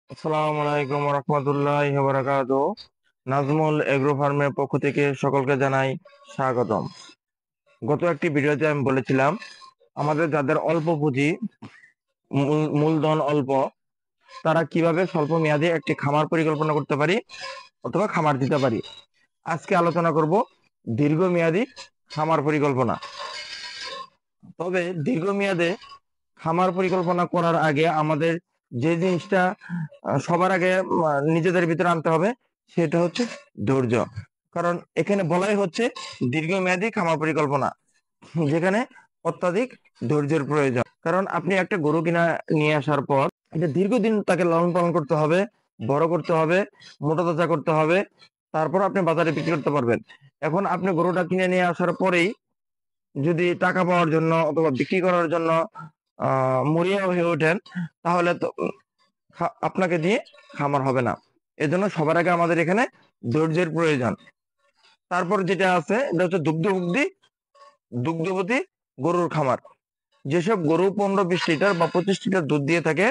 আসসালামু আলাইকুম রহমতুল্লাহি ওয়া বারাকাতুহু। নাজমুল এগ্রো ফার্মের পক্ষ থেকে সকলকে জানাই স্বাগতম। গত একটি ভিডিওতে আমি বলেছিলাম আমাদের যাদের অল্প পুঁজি, মূলধন অল্প, তারা কিভাবে স্বল্প মেয়াদে একটি খামার পরিকল্পনা করতে পারি অথবা খামার দিতে পারি। আজকে আলোচনা করব দীর্ঘমেয়াদী খামার পরিকল্পনা। তবে দীর্ঘমেয়াদে খামার পরিকল্পনা করার আগে আমাদের যে জিনিসটা সবার আগে নিজেদের ভিতরে আনতে হবে সেটা হচ্ছে ধৈর্য। কারণ এখানে বলাই হচ্ছে দীর্ঘমেয়াদী খামার পরিকল্পনা, যেখানে অত্যাধিক ধৈর্যের প্রয়োজন। কারণ আপনি একটা গরু কিনা নিয়ে আসার পর এটা দীর্ঘদিন তাকে লালন পালন করতে হবে, বড় করতে হবে, মোটা তাজা করতে হবে, তারপর আপনি বাজারে বিক্রি করতে পারবেন। এখন আপনি গরুটা কিনে নিয়ে আসার পরেই যদি টাকা পাওয়ার জন্য অথবা বিক্রি করার জন্য মরিয়া হয়ে ওঠেন, তাহলে তো আপনাকে দিয়ে খামার হবে না। এজন্য সবার আগে আমাদের এখানে ধৈর্যের প্রয়োজন। তারপর যেটা আছে এটা হচ্ছে দুগ্ধবতী গরুর খামার। যেসব গরু 15-20 লিটার বা 25 লিটার দুধ দিয়ে থাকে,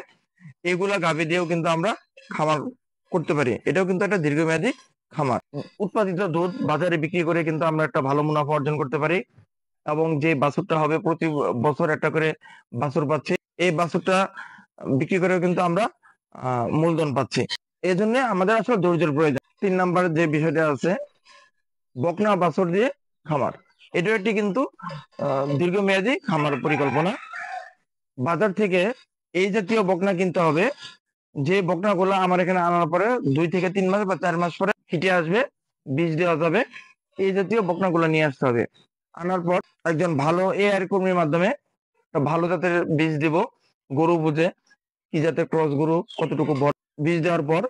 এগুলা গাভী দিয়েও কিন্তু আমরা খামার করতে পারি। এটাও কিন্তু একটা দীর্ঘমেয়াদী খামার। উৎপাদিত দুধ বাজারে বিক্রি করে কিন্তু আমরা একটা ভালো মুনাফা অর্জন করতে পারি, এবং যে বাছুরটা হবে প্রতি বছর একটা করে বাছুর পাচ্ছি, এই বাছুরটা বিক্রি করেও কিন্তু আমরা মূলধন পাচ্ছি। এই জন্য আমাদের আসলে ধৈর্যের প্রয়োজন। 3 নম্বর যে বিষয়টা আছে, বকনা বাছুর দিয়ে খামার। এটা একটি কিন্তু দীর্ঘমেয়াদী খামার পরিকল্পনা। বাজার থেকে এই জাতীয় বকনা কিনতে হবে, যে বকনাগুলো আমার এখানে আনার পরে 2 থেকে 3 মাস বা 4 মাস পরে হিটে আসবে, বীজ দেওয়া যাবে। এই জাতীয় বকনাগুলো নিয়ে আসতে হবে। আনার পর একজন ভালো এআর কর্মীর মাধ্যমে একটা ভালো জাতের বীজ দিব, গরু বুঝে কি জাতের ক্রস গরু কতটুকু বড়। বীজ দেওয়ার পর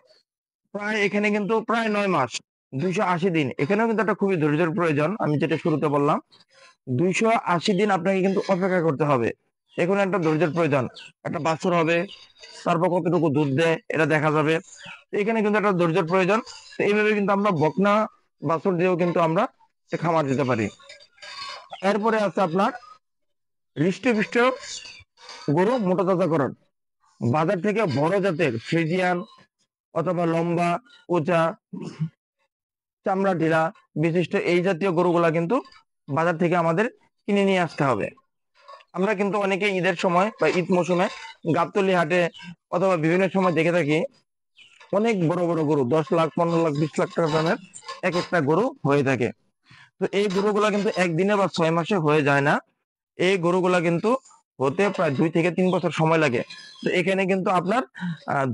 প্রায় এখানে কিন্তু প্রায় 9 মাস, 280 দিন, এখানেও কিন্তু একটা খুবই ধৈর্যের প্রয়োজন। আমি যেটা শুরুতে বললাম, 280 দিন আপনাকে কিন্তু অপেক্ষা করতে হবে। এখন একটা ধৈর্যের প্রয়োজন। একটা বাছুর হবে, তারপর কতটুকু দুধ দেয় এটা দেখা যাবে। এখানে কিন্তু একটা ধৈর্যের প্রয়োজন। তো এইভাবে কিন্তু আমরা বকনা বাছুর দিয়েও কিন্তু আমরা খামার দিতে পারি। এরপরে আছে আপনার হৃষ্টপুষ্ট গরু মোটা তাজাকরণ। বাজার থেকে বড় জাতের ফ্রিজিয়ান অথবা লম্বা, উঁচা, চামড়া ঢিলা বিশিষ্ট এই জাতীয় গরুগুলা কিন্তু বাজার থেকে আমাদের কিনে নিয়ে আসতে হবে। আমরা কিন্তু অনেকে ঈদের সময় বা ঈদ মৌসুমে গাবতলী হাটে অথবা বিভিন্ন সময় দেখে থাকি অনেক বড় বড় গরু, 10 লাখ, 15 লাখ, 20 লাখ টাকা দামের এক একটা গরু হয়ে থাকে। তো এই গরুগুলা কিন্তু একদিনে বা 6 মাসে হয়ে যায় না। এই গরুগুলা কিন্তু হতে প্রায় 2 থেকে 3 বছর সময় লাগে। তো এখানে কিন্তু আপনার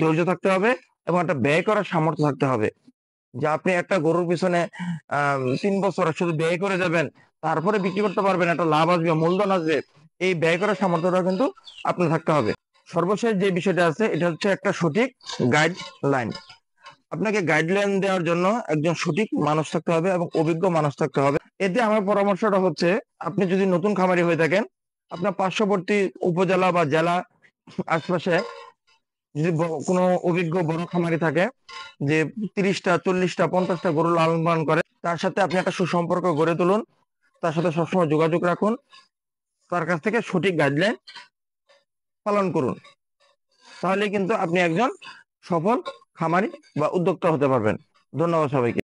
ধৈর্য থাকতে হবে এবং একটা ব্যয় করার সামর্থ্য থাকতে হবে, যে আপনি একটা গরুর পিছনে 3 বছর শুধু ব্যয় করে যাবেন, তারপরে বিক্রি করতে পারবেন, একটা লাভ আসবে, মূলধন আসবে। এই ব্যয় করার সামর্থ্যটা কিন্তু আপনার থাকতে হবে। সর্বশেষ যে বিষয়টা আছে এটা হচ্ছে একটা সঠিক গাইডলাইন। আপনাকে গাইডলাইন দেওয়ার জন্য একজন সঠিক মানুষ থাকতে হবে এবং অভিজ্ঞ মানুষ থাকতে হবে। এতে আমার পরামর্শটা হচ্ছে, আপনি যদি নতুন খামারি হয়ে থাকেন, আপনার পার্শ্ববর্তী উপজেলা বা জেলা আশপাশে যদি কোনো অভিজ্ঞ বড় খামারি থাকে, যে 30টা, 40টা, 50টা গরু লালন পালন করে, তার সাথে আপনি একটা সুসম্পর্ক গড়ে তুলুন, তার সাথে সবসময় যোগাযোগ রাখুন, তার কাছ থেকে সঠিক গাইডলাইন পালন করুন। তাহলে কিন্তু আপনি একজন সফল খামারি বা উদ্যোক্তা হতে পারবেন। ধন্যবাদ সবাইকে।